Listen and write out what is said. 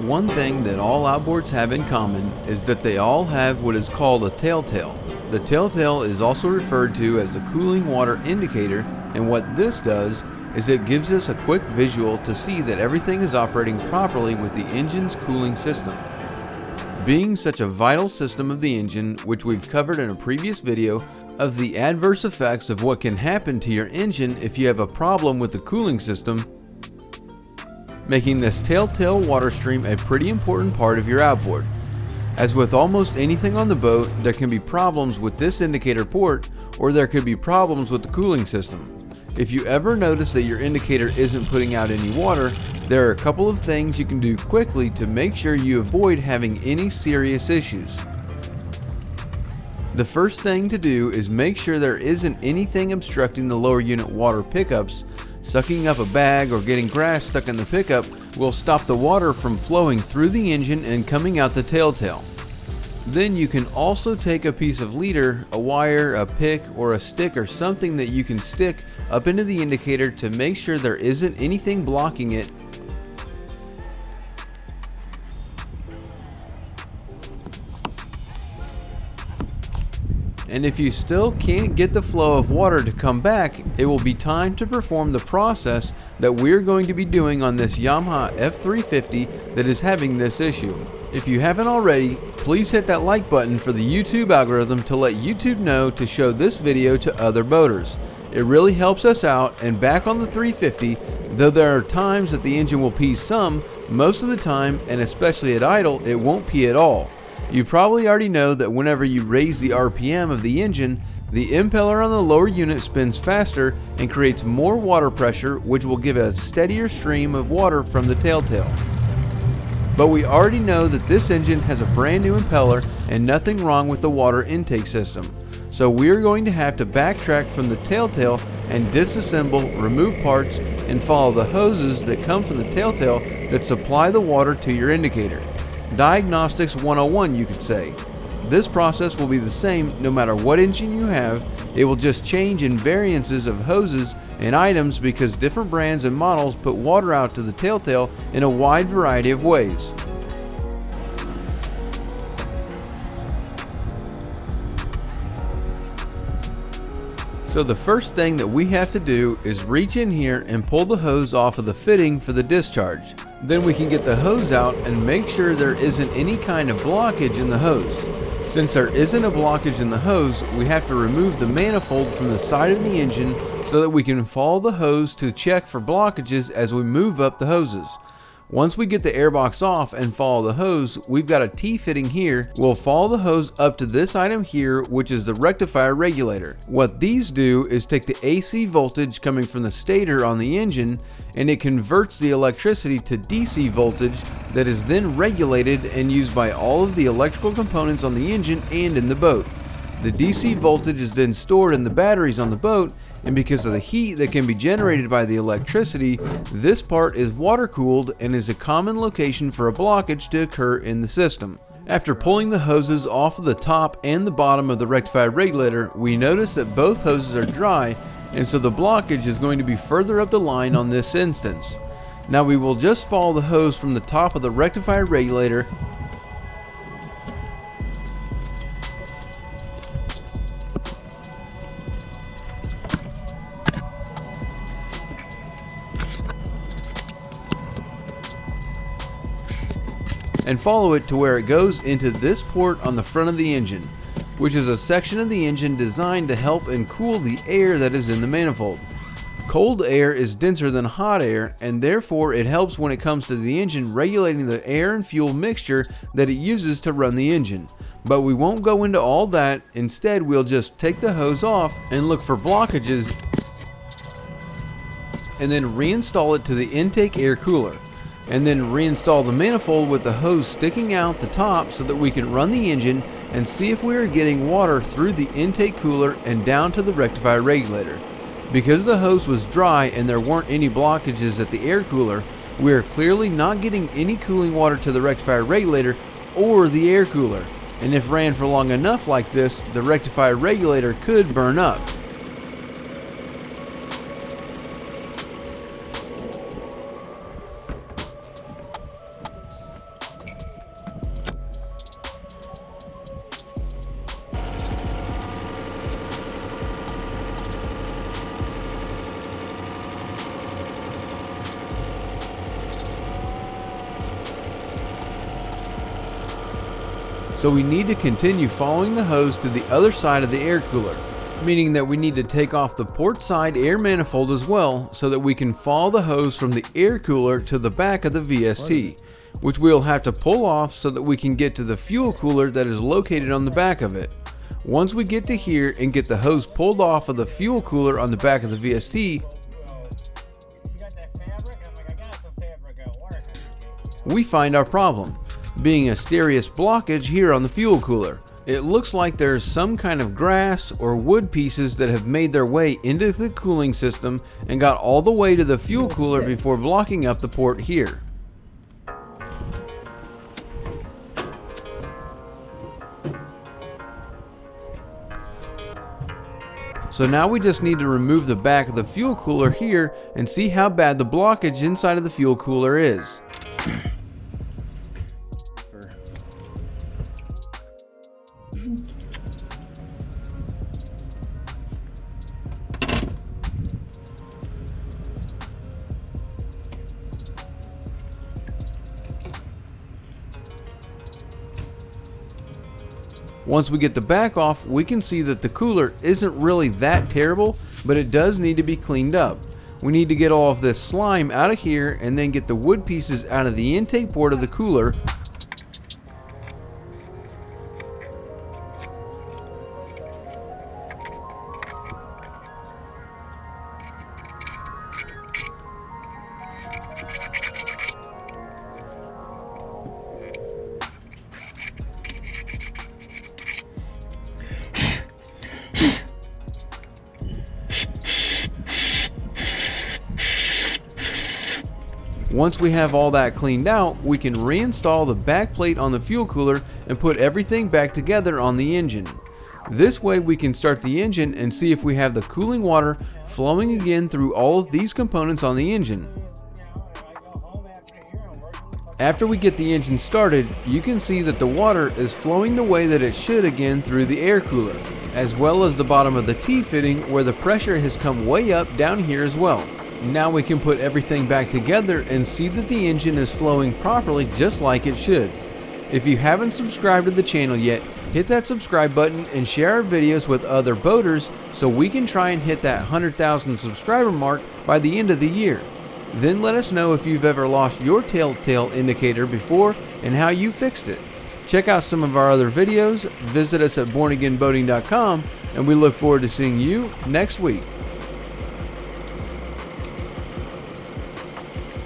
One thing that all outboards have in common is that they all have what is called a telltale. The telltale is also referred to as the cooling water indicator, and what this does is it gives us a quick visual to see that everything is operating properly with the engine's cooling system. Being such a vital system of the engine, which we've covered in a previous video, of the adverse effects of what can happen to your engine if you have a problem with the cooling system, making this telltale water stream a pretty important part of your outboard. As with almost anything on the boat, there can be problems with this indicator port, or there could be problems with the cooling system. If you ever notice that your indicator isn't putting out any water, there are a couple of things you can do quickly to make sure you avoid having any serious issues. The first thing to do is make sure there isn't anything obstructing the lower unit water pickups. Sucking up a bag or getting grass stuck in the pickup will stop the water from flowing through the engine and coming out the telltale. Then you can also take a piece of leader, a wire, a pick, or a stick or something that you can stick up into the indicator to make sure there isn't anything blocking it. And if you still can't get the flow of water to come back, it will be time to perform the process that we're going to be doing on this Yamaha F350 that is having this issue. If you haven't already, please hit that like button for the YouTube algorithm to let YouTube know to show this video to other boaters. It really helps us out. And back on the 350, though there are times that the engine will pee some, most of the time, and especially at idle, it won't pee at all. You probably already know that whenever you raise the RPM of the engine, the impeller on the lower unit spins faster and creates more water pressure, which will give a steadier stream of water from the telltale. But we already know that this engine has a brand new impeller and nothing wrong with the water intake system. So we're going to have to backtrack from the telltale and disassemble, remove parts, and follow the hoses that come from the telltale that supply the water to your indicator. Diagnostics 101, you could say. This process will be the same no matter what engine you have. It will just change in variances of hoses and items because different brands and models put water out to the telltale in a wide variety of ways. So the first thing that we have to do is reach in here and pull the hose off of the fitting for the discharge. Then we can get the hose out and make sure there isn't any kind of blockage in the hose. Since there isn't a blockage in the hose, we have to remove the manifold from the side of the engine so that we can follow the hose to check for blockages as we move up the hoses. Once we get the airbox off and follow the hose, we've got a T-fitting here. We'll follow the hose up to this item here, which is the rectifier regulator. What these do is take the AC voltage coming from the stator on the engine and it converts the electricity to DC voltage that is then regulated and used by all of the electrical components on the engine and in the boat. The DC voltage is then stored in the batteries on the boat, and because of the heat that can be generated by the electricity, this part is water cooled and is a common location for a blockage to occur in the system. After pulling the hoses off of the top and the bottom of the rectifier regulator, we notice that both hoses are dry, and so the blockage is going to be further up the line on this instance. Now we will just follow the hose from the top of the rectifier regulator and follow it to where it goes into this port on the front of the engine, which is a section of the engine designed to help and cool the air that is in the manifold. Cold air is denser than hot air, and therefore it helps when it comes to the engine regulating the air and fuel mixture that it uses to run the engine. But we won't go into all that. Instead, we'll just take the hose off and look for blockages and then reinstall it to the intake air cooler, and then reinstall the manifold with the hose sticking out the top so that we can run the engine and see if we are getting water through the intake cooler and down to the rectifier regulator. Because the hose was dry and there weren't any blockages at the air cooler, we are clearly not getting any cooling water to the rectifier regulator or the air cooler, and if ran for long enough like this, the rectifier regulator could burn up. So we need to continue following the hose to the other side of the air cooler, meaning that we need to take off the port side air manifold as well so that we can follow the hose from the air cooler to the back of the VST, which we'll have to pull off so that we can get to the fuel cooler that is located on the back of it. Once we get to here and get the hose pulled off of the fuel cooler on the back of the VST, we find our problem, being a serious blockage here on the fuel cooler. It looks like there's some kind of grass or wood pieces that have made their way into the cooling system and got all the way to the fuel cooler before blocking up the port here. So now we just need to remove the back of the fuel cooler here and see how bad the blockage inside of the fuel cooler is. Once we get the back off, we can see that the cooler isn't really that terrible, but it does need to be cleaned up. We need to get all of this slime out of here and then get the wood pieces out of the intake port of the cooler. Once we have all that cleaned out, we can reinstall the back plate on the fuel cooler and put everything back together on the engine. This way we can start the engine and see if we have the cooling water flowing again through all of these components on the engine. After we get the engine started, you can see that the water is flowing the way that it should again through the air cooler, as well as the bottom of the T-fitting where the pressure has come way up down here as well. Now we can put everything back together and see that the engine is flowing properly just like it should. If you haven't subscribed to the channel yet, hit that subscribe button and share our videos with other boaters so we can try and hit that 100,000 subscriber mark by the end of the year. Then let us know if you've ever lost your telltale indicator before and how you fixed it. Check out some of our other videos, visit us at bornagainboating.com, and we look forward to seeing you next week.